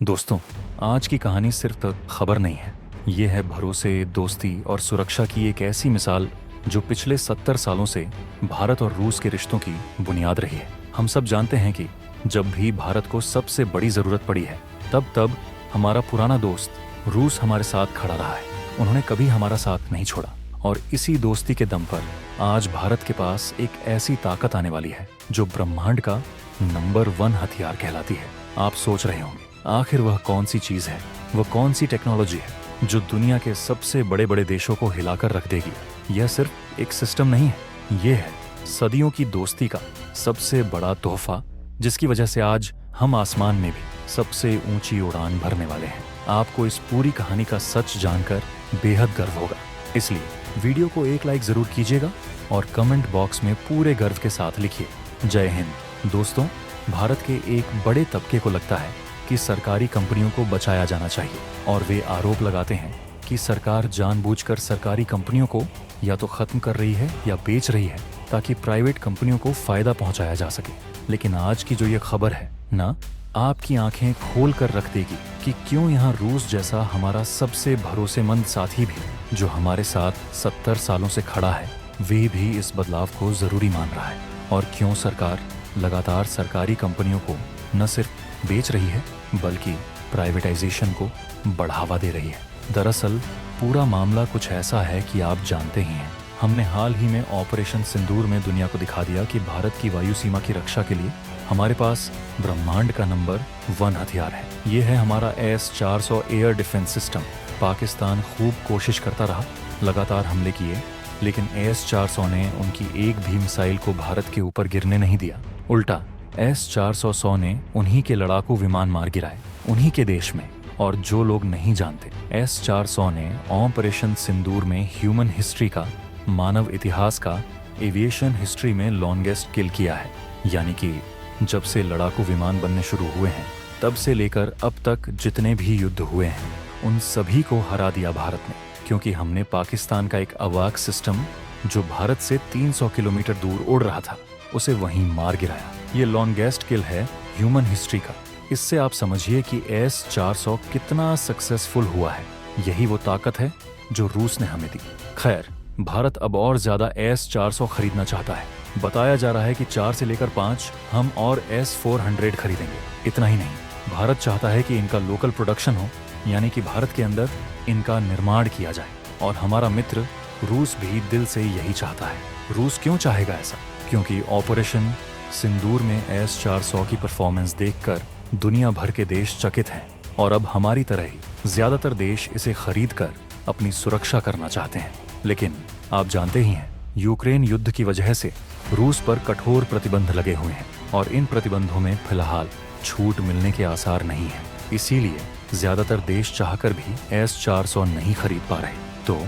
दोस्तों, आज की कहानी सिर्फ खबर नहीं है। ये है भरोसे, दोस्ती और सुरक्षा की एक ऐसी मिसाल जो पिछले 70 सालों से भारत और रूस के रिश्तों की बुनियाद रही है। हम सब जानते हैं कि जब भी भारत को सबसे बड़ी ज़रूरत पड़ी है, तब हमारा पुराना दोस्त रूस हमारे साथ खड़ा रहा है। उन्होंने कभी हमारा साथ नहीं छोड़ा और इसी दोस्ती के दम पर आज भारत के पास एक ऐसी ताकत आने वाली है जो ब्रह्मांड का नंबर 1 हथियार कहलाती है। आप सोच रहे होंगे, आखिर वह कौन सी चीज है, वह कौन सी टेक्नोलॉजी है जो दुनिया के सबसे बड़े बड़े देशों को हिलाकर रख देगी। यह सिर्फ एक सिस्टम नहीं है, यह है सदियों की दोस्ती का सबसे बड़ा तोहफा, जिसकी वजह से आज हम आसमान में भी सबसे ऊंची उड़ान भरने वाले हैं। आपको इस पूरी कहानी का सच जानकर बेहद गर्व होगा, इसलिए वीडियो को एक लाइक जरूर कीजिएगा और कमेंट बॉक्स में पूरे गर्व के साथ लिखिए, जय हिंद। दोस्तों, भारत के एक बड़े तबके को लगता है कि सरकारी कंपनियों को बचाया जाना चाहिए और वे आरोप लगाते हैं कि सरकार जानबूझकर सरकारी कंपनियों को या तो खत्म कर रही है या बेच रही है ताकि प्राइवेट कंपनियों को फायदा पहुंचाया जा सके। लेकिन आज की जो ये खबर है ना, आपकी आंखें खोल कर रख देगी कि क्यों यहाँ रूस जैसा हमारा सबसे भरोसेमंद साथी भी, जो हमारे साथ 70 सालों से खड़ा है, वे भी इस बदलाव को जरूरी मान रहा है। और क्यों सरकार लगातार सरकारी कंपनियों को न सिर्फ बेच रही है बल्कि प्राइवेटाइजेशन को बढ़ावा दे रही है। दरअसल पूरा मामला कुछ ऐसा है कि आप जानते ही हैं, हमने हाल ही में ऑपरेशन सिंदूर में दुनिया को दिखा दिया कि भारत की वायु सीमा की रक्षा के लिए हमारे पास ब्रह्मांड का नंबर 1 हथियार है। ये है हमारा S-400 air defence system. Pakistan खूब कोशिश करता रहा, लगातार हमले किए, लेकिन S-400 ने उनकी एक भी मिसाइल को भारत के ऊपर गिरने नहीं दिया। उल्टा S-400 ने उन्हीं के लड़ाकू विमान मार गिराए, उन्हीं के देश में। और जो लोग नहीं जानते, S-400 ने ऑपरेशन सिंदूर में ह्यूमन हिस्ट्री का, मानव इतिहास का, एविएशन हिस्ट्री में लॉन्गेस्ट किल किया है। यानी कि जब से लड़ाकू विमान बनने शुरू हुए हैं, तब से लेकर अब तक जितने भी युद्ध हुए हैं, उन सभी को हरा दिया भारत ने, क्योंकि हमने पाकिस्तान का एक अवाक सिस्टम जो भारत से 300 किलोमीटर दूर उड़ रहा था, उसे वहीं मार गिराया। ये लॉन्गेस्ट किल है ह्यूमन हिस्ट्री का। इससे आप समझिए कि S-400 कितना सक्सेसफुल हुआ है। यही वो ताकत है जो रूस ने हमें दी। खैर, भारत अब और ज्यादा S-400 खरीदना चाहता है। बताया जा रहा है कि 4 से लेकर 5 हम और S-400 खरीदेंगे। इतना ही नहीं, भारत चाहता है कि इनका लोकल प्रोडक्शन हो, यानी कि भारत के अंदर इनका निर्माण किया जाए। और हमारा मित्र रूस भी दिल से यही चाहता है। रूस क्यों चाहेगा ऐसा? क्योंकि ऑपरेशन सिंदूर में S-400 की परफॉर्मेंस देखकर दुनिया भर के देश चकित हैं और अब हमारी तरह ही ज्यादातर देश इसे खरीद कर अपनी सुरक्षा करना चाहते हैं। लेकिन आप जानते ही हैं, यूक्रेन युद्ध की वजह से रूस पर कठोर प्रतिबंध लगे हुए हैं और इन प्रतिबंधों में फिलहाल छूट मिलने के आसार नहीं है। इसीलिए ज्यादातर देश चाहकर भी S-400 नहीं खरीद पा रहे। तो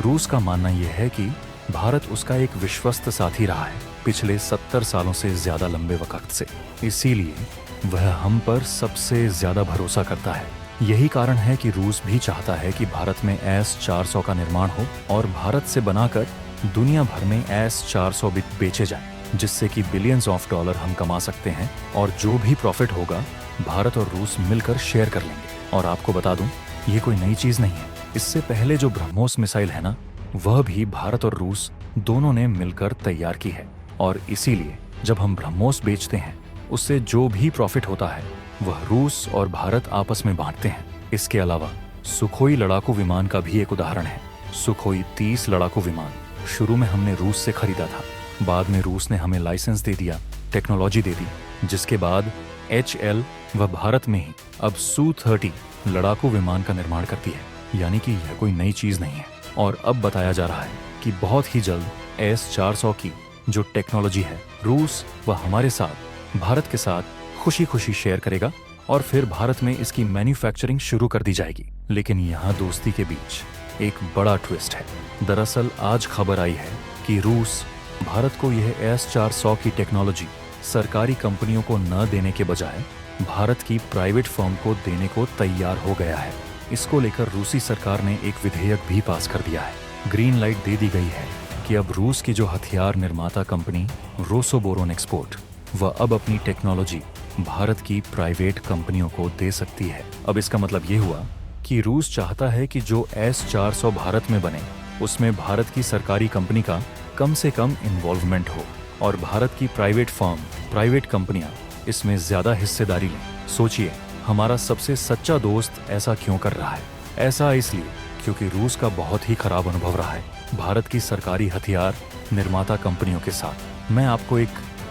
रूस का मानना यह है कि भारत उसका एक विश्वस्त साथी रहा है पिछले 70 सालों से ज्यादा लंबे वक्त से। इसीलिए वह हम पर सबसे ज्यादा भरोसा करता है। यही कारण है कि रूस भी चाहता है कि भारत में S-400 का निर्माण हो और भारत से बनाकर दुनिया भर में S-400 बेचे जाएं, जिससे कि बिलियंस ऑफ डॉलर हम कमा सकते हैं और जो भी प्रॉफिट होगा भारत और रूस मिलकर शेयर कर लेंगे। और आपको बता दूं, ये कोई नई चीज नहीं है। इससे पहले जो ब्रह्मोस मिसाइल है ना, वह भी भारत और रूस दोनों ने मिलकर तैयार की है। और इसीलिए जब हम ब्रह्मोस बेचते हैं, उससे जो भी प्रॉफिट होता है वह रूस और भारत आपस में बांटते हैं। इसके अलावा सुखोई लड़ाकू विमान का भी एक उदाहरण है। सुखोई 30 लड़ाकू विमान शुरू में हमने रूस से खरीदा था, बाद में रूस ने हमें लाइसेंस दे दिया, टेक्नोलॉजी दे दी, जिसके बाद HL वह भारत में ही अब Su-30 लड़ाकू विमान का निर्माण करती है। यानी कि यह कोई नई चीज नहीं है। और अब बताया जा रहा है कि बहुत ही जल्द S-400 की जो टेक्नोलॉजी है, रूस वह हमारे साथ, भारत के साथ खुशी खुशी शेयर करेगा और फिर भारत में इसकी मैन्युफैक्चरिंग शुरू कर दी जाएगी। लेकिन यहाँ दोस्ती के बीच एक बड़ा ट्विस्ट है। दरअसल आज खबर आई है कि रूस भारत को यह S-400 की टेक्नोलॉजी सरकारी कंपनियों को न देने के बजाय भारत की प्राइवेट फर्म को देने को तैयार हो गया है। इसको लेकर रूसी सरकार ने एक विधेयक भी पास कर दिया है। ग्रीन लाइट दे दी गई है कि अब रूस की जो हथियार निर्माता कंपनी रोसोबोरोन एक्सपोर्ट, वह अब अपनी टेक्नोलॉजी भारत की प्राइवेट कंपनियों को दे सकती है। अब इसका मतलब ये हुआ कि रूस चाहता है कि जो S-400 भारत में बने उसमें भारत की सरकारी कंपनी का कम से कम इन्वॉल्वमेंट हो और भारत की प्राइवेट कंपनियां इसमें ज्यादा हिस्सेदारी लें। सोचिए, हमारा सबसे सच्चा दोस्त ऐसा क्यों कर रहा है? ऐसा इसलिए क्योंकि रूस का बहुत ही खराब अनुभव रहा है भारत की सरकारी हथियार निर्माता कंपनियों के साथ। मैं आपको एक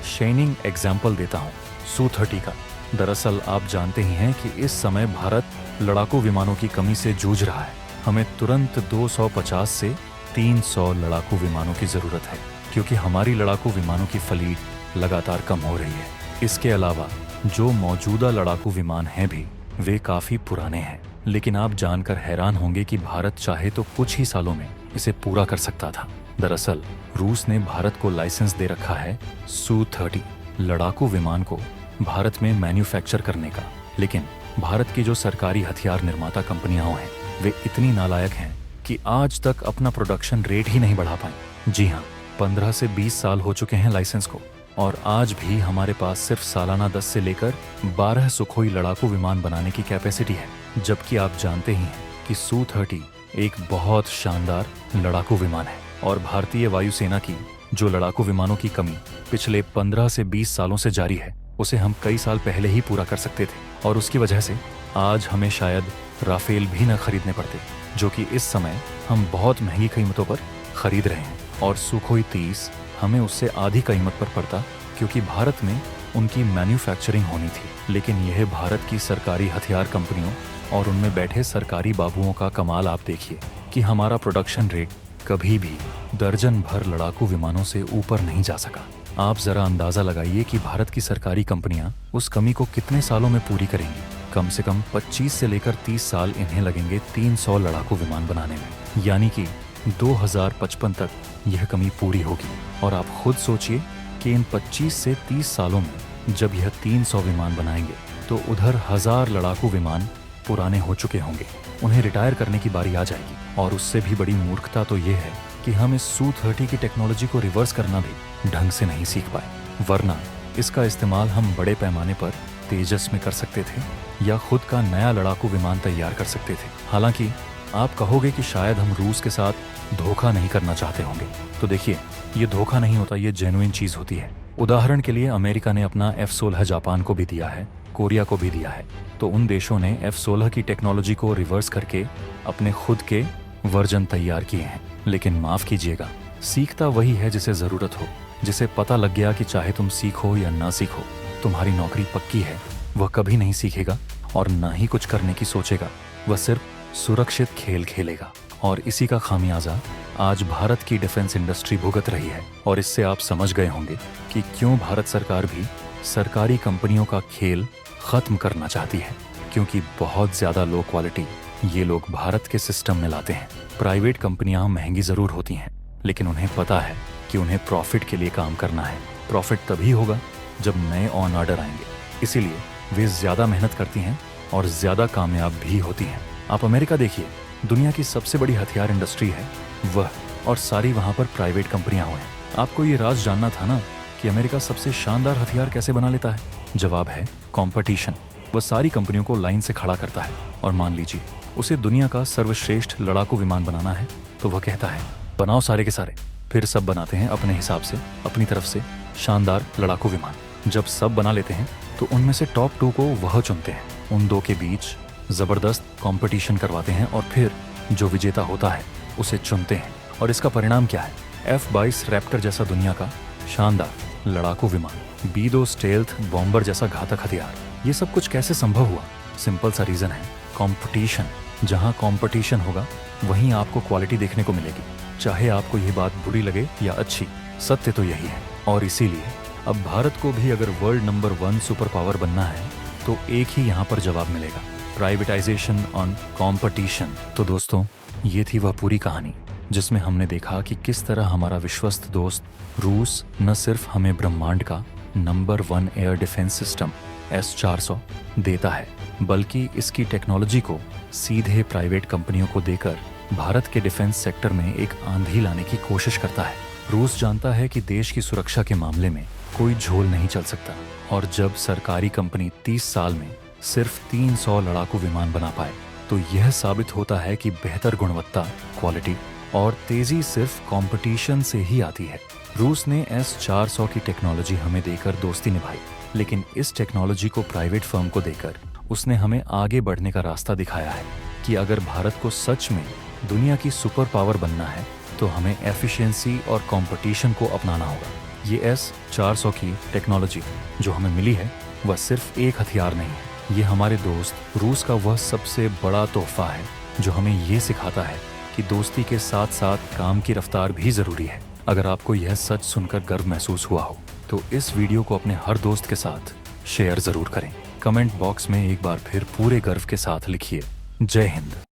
शाइनिंग एग्जाम्पल देता हूँ, Su-30 का। दरअसल आप जानते ही हैं कि इस समय भारत लड़ाकू विमानों की कमी से जूझ रहा है। हमें तुरंत 250 से 300 लड़ाकू विमानों की जरूरत है क्योंकि हमारी लड़ाकू विमानों की फलीट लगातार कम हो रही है। इसके अलावा जो मौजूदा लड़ाकू विमान हैं भी वे काफी पुराने हैं, लेकिन आप जानकर हैरान होंगे कि भारत चाहे तो कुछ ही सालों में इसे पूरा कर सकता था। दरअसल रूस ने भारत को लाइसेंस दे रखा है Su-30 लड़ाकू विमान को भारत में मैन्युफैक्चर करने का, लेकिन भारत की जो सरकारी हथियार निर्माता कंपनियां हैं वे इतनी नालायक हैं कि आज तक अपना प्रोडक्शन रेट ही नहीं बढ़ा पाए। जी हाँ, 15 से 20 साल हो चुके हैं लाइसेंस को और आज भी हमारे पास सिर्फ सालाना 10 से लेकर 12 सुखोई लड़ाकू विमान बनाने की कैपेसिटी है, जबकि आप जानते ही हैं कि Su-30 एक बहुत शानदार लड़ाकू विमान है और भारतीय वायुसेना की जो लड़ाकू विमानों की कमी पिछले 15 से 20 सालों से जारी है उसे हम कई साल पहले ही पूरा कर सकते थे और उसकी वजह से आज हमें शायद राफेल भी न खरीदने पड़ते, जो कि इस समय हम बहुत महंगी कीमतों पर खरीद रहे हैं, और सुखोई 30 हमें उससे आधी कीमत पर पड़ता क्योंकि भारत में उनकी मैन्युफैक्चरिंग होनी थी। लेकिन यह भारत की सरकारी हथियार कंपनियों और उनमें बैठे सरकारी बाबुओं का कमाल आप देखिए कि हमारा प्रोडक्शन रेट कभी भी दर्जन भर लड़ाकू विमानों से ऊपर नहीं जा सका। आप जरा अंदाजा लगाइए कि भारत की सरकारी कंपनियां उस कमी को कितने सालों में पूरी करेंगी। कम से कम 25 से लेकर 30 साल इन्हें लगेंगे 300 लड़ाकू विमान बनाने में, यानी कि 2055 तक यह कमी पूरी होगी। और आप खुद सोचिए कि इन 25 से 30 सालों में जब यह 300 विमान बनाएंगे तो उधर 1000 लड़ाकू विमान पुराने हो चुके होंगे, उन्हें रिटायर करने की बारी आ जाएगी। और उससे भी बड़ी मूर्खता तो ये है कि हम इस Su-30 की टेक्नोलॉजी को रिवर्स करना भी ढंग से नहीं सीख पाए, वरना इसका इस्तेमाल हम बड़े पैमाने पर तेजस में कर सकते थे या खुद का नया लड़ाकू विमान तैयार कर सकते थे। हालांकि आप कहोगे कि शायद हम रूस के साथ धोखा नहीं करना चाहते होंगे, तो देखिए, ये धोखा नहीं होता, ये जेन्युइन चीज होती है। उदाहरण के लिए अमेरिका ने अपना F-16 जापान को भी दिया है, कोरिया को भी दिया है, तो उन देशों ने F-16 की टेक्नोलॉजी को रिवर्स करके अपने खुद के वर्जन तैयार किए हैं। लेकिन माफ कीजिएगा, सीखता वही है जिसे जरूरत हो, जिसे पता लग गया कि चाहे तुम सीखो या ना सीखो तुम्हारी नौकरी पक्की है, वह कभी नहीं सीखेगा और ना ही कुछ करने की सोचेगा, वह सिर्फ सुरक्षित खेल खेलेगा। और इसी का खामियाजा आज भारत की डिफेंस इंडस्ट्री भुगत रही है। और इससे आप समझ गए होंगे कि क्यों भारत सरकार भी सरकारी कंपनियों का खेल खत्म करना चाहती है, क्योंकि बहुत ज्यादा लो क्वालिटी ये लोग भारत के सिस्टम में लाते हैं। प्राइवेट कंपनियां महंगी जरूर होती हैं, लेकिन उन्हें पता है कि उन्हें प्रॉफिट के लिए काम करना है। प्रॉफिट तभी होगा जब नए ऑन ऑर्डर आएंगे, इसीलिए वे ज्यादा मेहनत करती हैं और ज्यादा कामयाब भी होती हैं। आप अमेरिका देखिए, दुनिया की सबसे बड़ी हथियार इंडस्ट्री है वह, और सारी वहां पर प्राइवेट कंपनियां हुए हैं। आपको ये राज जानना था ना कि अमेरिका सबसे शानदार हथियार कैसे बना लेता है? जवाब है कंपटीशन। वह सारी कंपनियों को लाइन से खड़ा करता है और मान लीजिए उसे दुनिया का सर्वश्रेष्ठ लड़ाकू विमान बनाना है तो वह कहता है बनाओ सारे के सारे। फिर सब बनाते हैं अपने हिसाब से, अपनी तरफ से शानदार लड़ाकू विमान। जब सब बना लेते हैं तो उनमें से टॉप 2 को वह चुनते हैं, उन 2 के बीच जबरदस्त कंपटीशन करवाते हैं और फिर जो विजेता होता है उसे चुनते हैं। और इसका परिणाम क्या है? F-22 रैप्टर जैसा दुनिया का शानदार लड़ाकू विमान, B-2 स्टेल्थ बॉम्बर जैसा घातक हथियार। ये सब कुछ कैसे संभव हुआ? सिंपल सा रीजन है, कंपटीशन। जहां कंपटीशन होगा वहीं आपको क्वालिटी देखने को मिलेगी, चाहे आपको ये बात बुरी लगे या अच्छी, सत्य तो यही है। और इसीलिए अब भारत को भी अगर वर्ल्ड नंबर 1 सुपर पावर बनना है तो एक ही यहाँ पर जवाब मिलेगा, प्राइवेटाइजेशन ऑन कंपटीशन। तो दोस्तों, ये थी वह पूरी कहानी जिसमें हमने देखा कि किस तरह हमारा विश्वस्त दोस्त रूस न सिर्फ हमें ब्रह्मांड का number 1 air defence system S-400 देता है, बल्कि इसकी टेक्नोलॉजी को सीधे प्राइवेट कंपनियों को देकर भारत के डिफेंस सेक्टर में एक आंधी लाने की कोशिश करता है। रूस जानता है कि देश की सुरक्षा के मामले में कोई झोल नहीं चल सकता। और जब सरकारी कंपनी 30 साल में सिर्फ 300 लड़ाकू विमान बना पाए, तो यह साबित होता है कि बेहतर गुणवत्ता, क्वालिटी और तेजी सिर्फ कंपटीशन से ही आती है। रूस ने S-400 की टेक्नोलॉजी हमें देकर दोस्ती निभाई, लेकिन इस टेक्नोलॉजी को प्राइवेट फर्म को देकर उसने हमें आगे बढ़ने का रास्ता दिखाया है कि अगर भारत को सच में दुनिया की सुपर पावर बनना है तो हमें एफिशिएंसी और कंपटीशन को अपनाना होगा। ये S-400 की टेक्नोलॉजी जो हमें मिली है वह सिर्फ एक हथियार नहीं है, ये हमारे दोस्त रूस का वह सबसे बड़ा तोहफा है जो हमें ये सिखाता है कि दोस्ती के साथ साथ काम की रफ्तार भी जरूरी है। अगर आपको यह सच सुनकर गर्व महसूस हुआ हो तो इस वीडियो को अपने हर दोस्त के साथ शेयर जरूर करें। कमेंट बॉक्स में एक बार फिर पूरे गर्व के साथ लिखिए, जय हिंद।